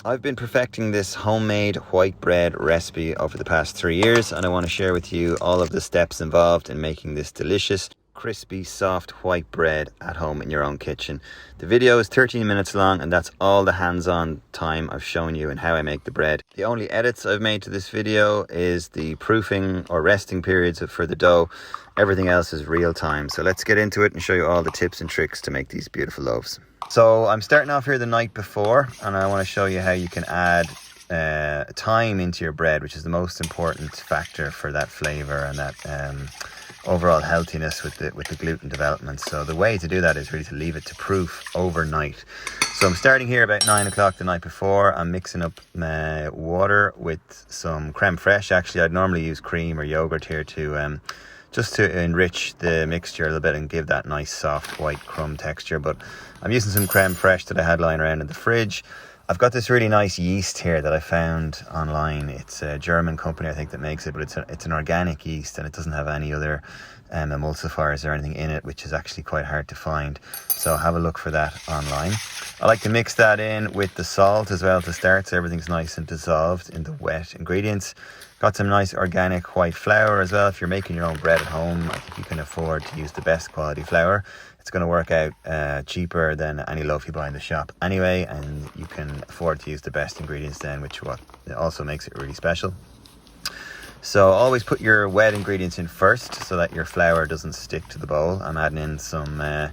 I've been perfecting this homemade white bread recipe over the past 3 years, and I want to share with you all of the steps involved in making this delicious, crispy, soft white bread at home in your own kitchen. The video is 13 minutes long, and that's all the hands-on time I've shown you in how I make the bread. The only edits I've made to this video is the proofing or resting periods for the dough. Everything else is real time. So let's get into it and show you all the tips and tricks to make these beautiful loaves. So I'm starting off here the night before, and I want to show you how you can add thyme into your bread, which is the most important factor for that flavor and that overall healthiness with the gluten development. So the way to do that is really to leave it to proof overnight. So I'm starting here about 9 o'clock the night before. I'm mixing up water with some creme fraiche. Actually, I'd normally use cream or yogurt here to just to enrich the mixture a little bit and give that nice soft white crumb texture. But I'm using some creme fraiche that I had lying around in the fridge. I've got this really nice yeast here that I found online. It's a German company, I think, that makes it, but it's an organic yeast, and it doesn't have any other emulsifiers or anything in it, which is actually quite hard to find. So have a look for that online. I like to mix that in with the salt as well to start, so everything's nice and dissolved in the wet ingredients. Got some nice organic white flour as well. If you're making your own bread at home, I think you can afford to use the best quality flour. It's going to work out cheaper than any loaf you buy in the shop anyway, and you can afford to use the best ingredients then, which also makes it really special. So always put your wet ingredients in first so that your flour doesn't stick to the bowl. I'm adding in some I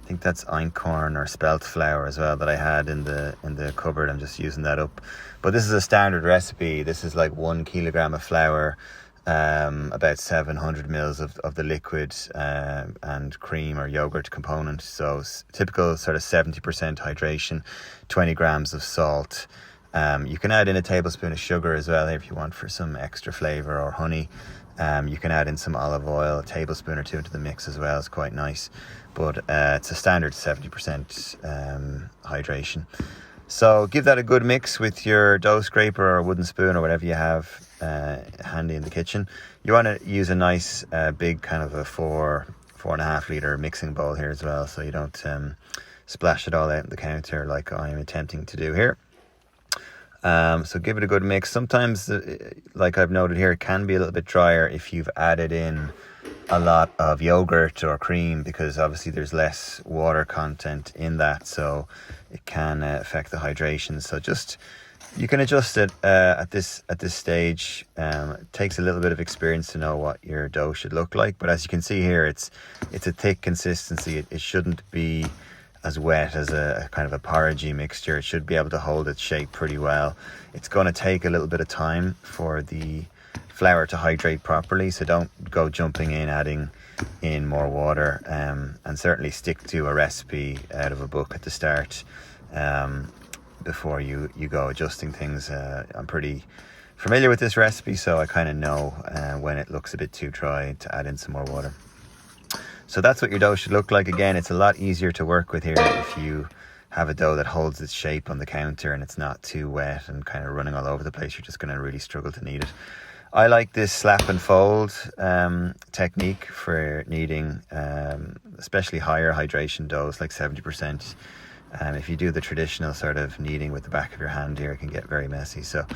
think that's einkhorn or spelt flour as well that I had in the cupboard. I'm just using that up. But this is a standard recipe. This is like 1 kilogram of flour, about 700 mils of the liquid and cream or yogurt component. So typical sort of 70% hydration, 20 grams of salt. You can add in a tablespoon of sugar as well if you want for some extra flavor, or honey. You can add in some olive oil, a tablespoon or two into the mix as well. It's quite nice, but it's a standard 70% hydration. So give that a good mix with your dough scraper or a wooden spoon or whatever you have handy in the kitchen. You want to use a nice big kind of a 4.5 litre mixing bowl here as well, so you don't splash it all out on the counter like I am attempting to do here. So give it a good mix. Sometimes, like I've noted here, it can be a little bit drier if you've added in a lot of yogurt or cream, because obviously there's less water content in that, so it can affect the hydration. So you can adjust it at this stage. It takes a little bit of experience to know what your dough should look like, but as you can see here, it's a thick consistency. It shouldn't be as wet as a kind of a porridgey mixture. It should be able to hold its shape pretty well. It's going to take a little bit of time for the flour to hydrate properly, so don't go jumping in adding in more water, and certainly stick to a recipe out of a book at the start before you go adjusting things. I'm pretty familiar with this recipe, so I kind of know when it looks a bit too dry to add in some more water. So that's what your dough should look like. Again, it's a lot easier to work with here if you have a dough that holds its shape on the counter and it's not too wet and kind of running all over the place. You're just going to really struggle to knead it. I like this slap and fold technique for kneading, especially higher hydration doughs like 70%. If you do the traditional sort of kneading with the back of your hand here, it can get very messy. So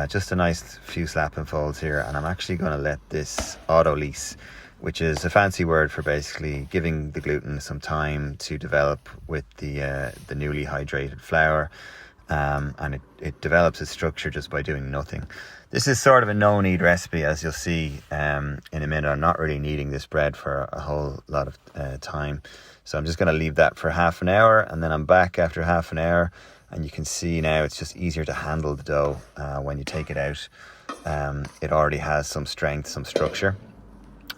just a nice few slap and folds here, and I'm actually going to let this autolyse, which is a fancy word for basically giving the gluten some time to develop with the newly hydrated flour, and it develops its structure just by doing nothing. This is sort of a no-knead recipe, as you'll see in a minute. I'm not really kneading this bread for a whole lot of time, so I'm just going to leave that for half an hour, and then I'm back after half an hour, and you can see now it's just easier to handle the dough when you take it out. It already has some strength, some structure.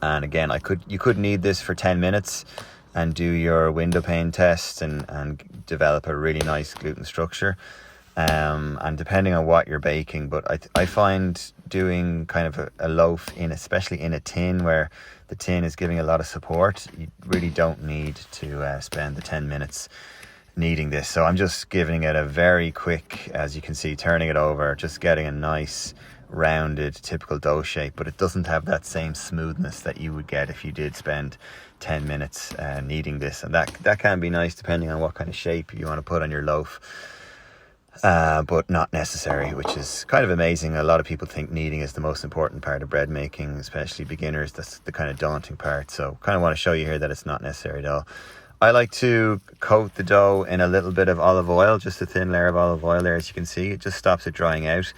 And again, you could knead this for 10 minutes and do your window pane test and develop a really nice gluten structure. And depending on what you're baking, but I find doing kind of a loaf especially in a tin where the tin is giving a lot of support, you really don't need to spend the 10 minutes kneading this. So I'm just giving it a very quick, as you can see, turning it over, just getting a nice rounded typical dough shape, but it doesn't have that same smoothness that you would get if you did spend 10 minutes kneading this, and that can be nice depending on what kind of shape you want to put on your loaf. but not necessary, which is kind of amazing. A lot of people think kneading is the most important part of bread making, especially beginners. That's the kind of daunting part. So kind of want to show you here that it's not necessary at all. I like to coat the dough in a little bit of olive oil, just a thin layer of olive oil there, as you can see. It just stops it drying out.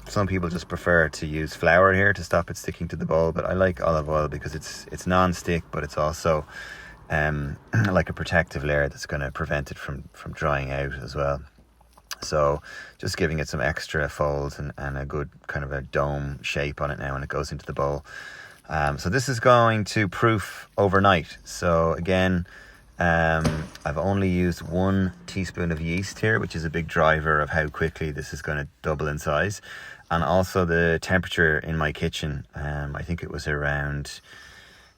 Some people just prefer to use flour here to stop it sticking to the bowl, but I like olive oil because it's non-stick, but it's also like a protective layer that's going to prevent it from drying out as well. So just giving it some extra folds and a good kind of a dome shape on it now when it goes into the bowl. So this is going to proof overnight. So again, I've only used 1 teaspoon of yeast here, which is a big driver of how quickly this is going to double in size. And also the temperature in my kitchen, I think it was around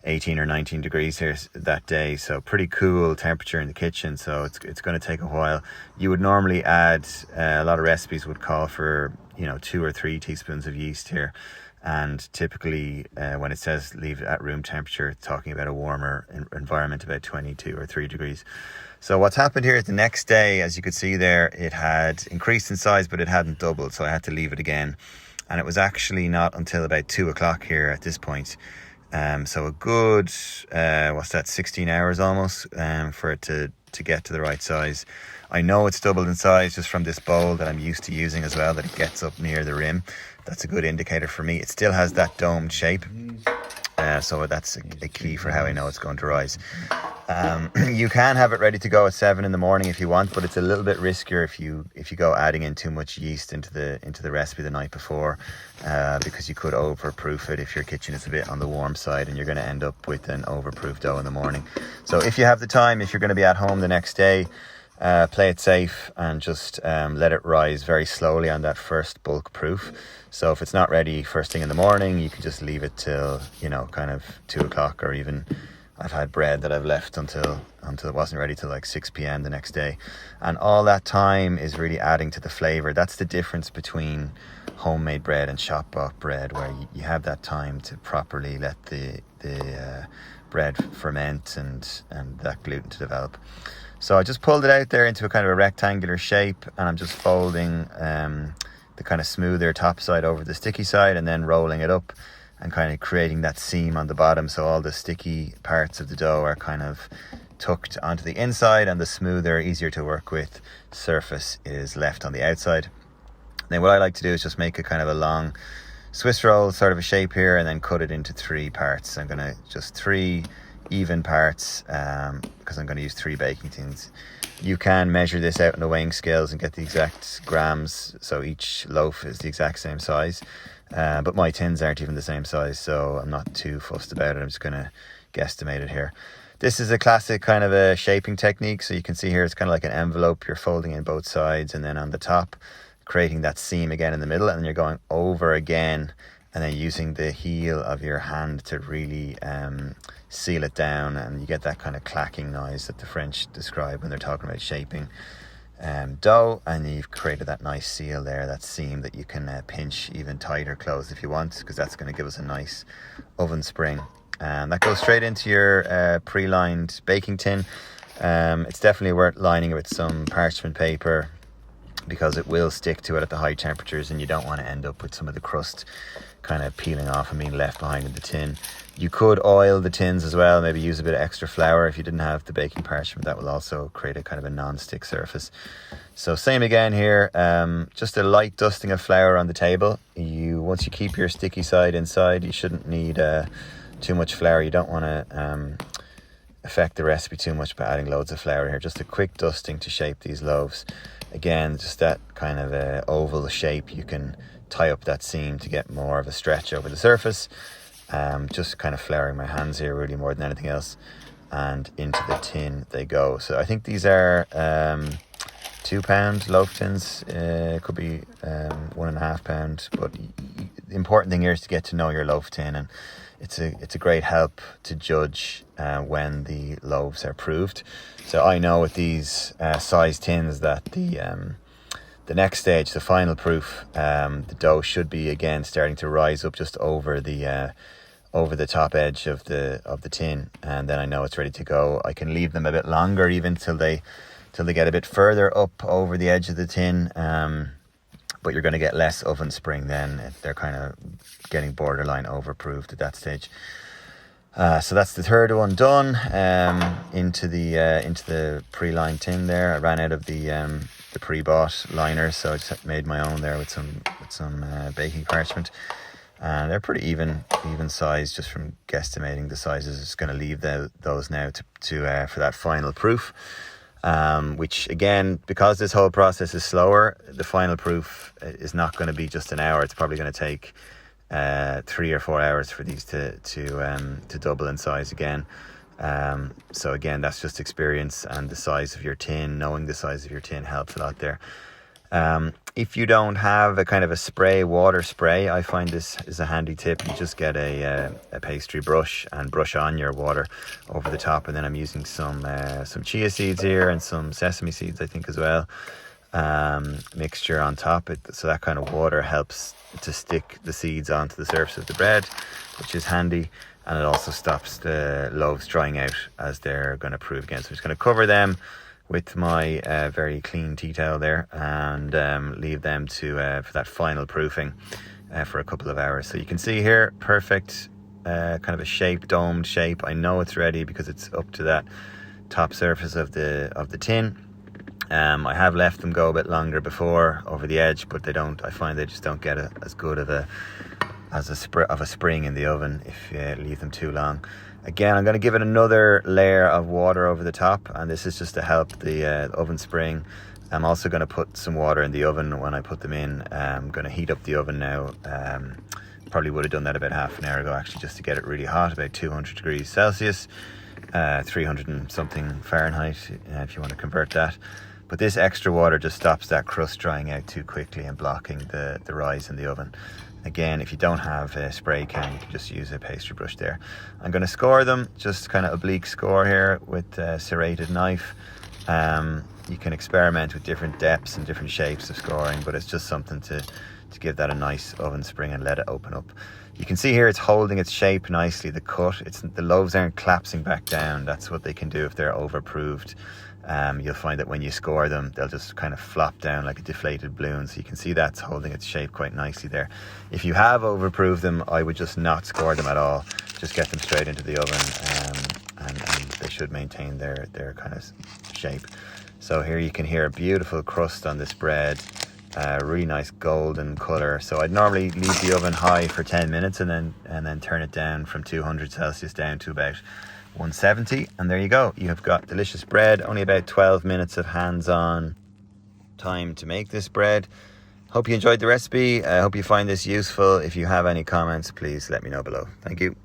18 or 19 degrees here that day, so pretty cool temperature in the kitchen. So it's going to take a while. You would normally add, a lot of recipes would call for 2 or 3 teaspoons of yeast here, and typically when it says leave it at room temperature, it's talking about a warmer environment, about 22 or 3 degrees. So what's happened here is the next day, as you could see there, it had increased in size, but it hadn't doubled, so I had to leave it again. And it was actually not until about 2 o'clock here at this point. So a good, 16 hours almost, for it to get to the right size. I know it's doubled in size just from this bowl that I'm used to using as well, that it gets up near the rim. That's a good indicator for me. It still has that domed shape. So that's a key for how I know it's going to rise. You can have it ready to go at 7 in the morning if you want, but it's a little bit riskier if you go adding in too much yeast into the recipe the night before, because you could overproof it if your kitchen is a bit on the warm side, and you're going to end up with an overproof dough in the morning. So if you have the time, if you're going to be at home the next day, play it safe and just let it rise very slowly on that first bulk proof. So if it's not ready first thing in the morning, you can just leave it till kind of 2 o'clock, or even I've had bread that I've left until it wasn't ready till like 6 p.m. the next day. And all that time is really adding to the flavor. That's the difference between homemade bread and shop bought bread, where you have that time to properly let the bread ferment and that gluten to develop. So I just pulled it out there into a kind of a rectangular shape, and I'm just folding the kind of smoother top side over the sticky side, and then rolling it up and kind of creating that seam on the bottom, so all the sticky parts of the dough are kind of tucked onto the inside, and the smoother, easier to work with surface is left on the outside. Then what I like to do is just make a kind of a long Swiss roll sort of a shape here, and then cut it into 3 parts. I'm going to just 3 even parts, because I'm going to use 3 baking tins. You can measure this out on the weighing scales and get the exact grams, so each loaf is the exact same size, but my tins aren't even the same size, so I'm not too fussed about it. I'm just going to guesstimate it here. This is a classic kind of a shaping technique, so you can see here it's kind of like an envelope. You're folding in both sides, and then on the top creating that seam again in the middle, and then you're going over again, and then using the heel of your hand to really seal it down, and you get that kind of clacking noise that the French describe when they're talking about shaping dough. And you've created that nice seal there, that seam that you can pinch even tighter closed if you want, because that's going to give us a nice oven spring. And that goes straight into your pre-lined baking tin. It's definitely worth lining it with some parchment paper, because it will stick to it at the high temperatures, and you don't want to end up with some of the crust kind of peeling off and being left behind in the tin. You could oil the tins as well, maybe use a bit of extra flour if you didn't have the baking parchment. That will also create a kind of a non-stick surface. So same again here, just a light dusting of flour on the table. Once you keep your sticky side inside, you shouldn't need too much flour. You don't want to affect the recipe too much by adding loads of flour here. Just a quick dusting to shape these loaves. Again, just that kind of a oval shape. You can tie up that seam to get more of a stretch over the surface. Just kind of flouring my hands here really more than anything else, and into the tin they go. So I think these are 2 pound loaf tins. Could be 1.5 pound, but the important thing here is to get to know your loaf tin, and it's a great help to judge when the loaves are proved. So I know with these size tins that the next stage, the final proof, the dough should be again starting to rise up just over the top edge of the tin, and then I know it's ready to go. I can leave them a bit longer, even till they till they get a bit further up over the edge of the tin. But you're going to get less oven spring then. They're kind of getting borderline overproofed at that stage. So that's the third one done. Into the pre-lined tin there. I ran out of the pre-bought liner, so I just made my own there with some baking parchment. And they're pretty even size, just from guesstimating the sizes. Just going to leave those now for that final proof. Which again, because this whole process is slower, the final proof is not going to be just an hour. It's probably going to take 3 or 4 hours for these to double in size again. So again, that's just experience, and the size of your tin. Knowing the size of your tin helps a lot there. If you don't have a kind of a water spray, I find this is a handy tip. You just get a pastry brush and brush on your water over the top. And then I'm using some chia seeds here and some sesame seeds, I think, as well. Mixture on top. So that kind of water helps to stick the seeds onto the surface of the bread, which is handy. And it also stops the loaves drying out as they're going to prove again. So I'm just going to cover them with my very clean tea towel there, and leave them for that final proofing for a couple of hours. So you can see here, perfect kind of a domed shape. I know it's ready because it's up to that top surface of the tin. I have left them go a bit longer before over the edge, but I find they just don't get as good of a spring in the oven if you leave them too long. Again, I'm going to give it another layer of water over the top, and this is just to help the oven spring. I'm also going to put some water in the oven when I put them in. I'm going to heat up the oven now. Probably would have done that about half an hour ago, actually, just to get it really hot, about 200 degrees Celsius, 300 and something Fahrenheit, if you want to convert that. But this extra water just stops that crust drying out too quickly and blocking the rise in the oven. Again, if you don't have a spray can, you can just use a pastry brush there. I'm going to score them, just kind of oblique score here with a serrated knife. You can experiment with different depths and different shapes of scoring, but it's just something to give that a nice oven spring and let it open up. You can see here it's holding its shape nicely, the cut. The loaves aren't collapsing back down. That's what they can do if they're overproofed. You'll find that when you score them, they'll just kind of flop down like a deflated balloon. So you can see that's holding its shape quite nicely there. If you have overproofed them, I would just not score them at all. Just get them straight into the oven, and they should maintain their kind of shape. So here you can hear a beautiful crust on this bread, really nice golden color. So I'd normally leave the oven high for 10 minutes and then turn it down from 200 Celsius down to about 170, and there you go. You have got delicious bread. Only about 12 minutes of hands-on time to make this bread. Hope you enjoyed the recipe. I hope you find this useful. If you have any comments, please let me know below. Thank you.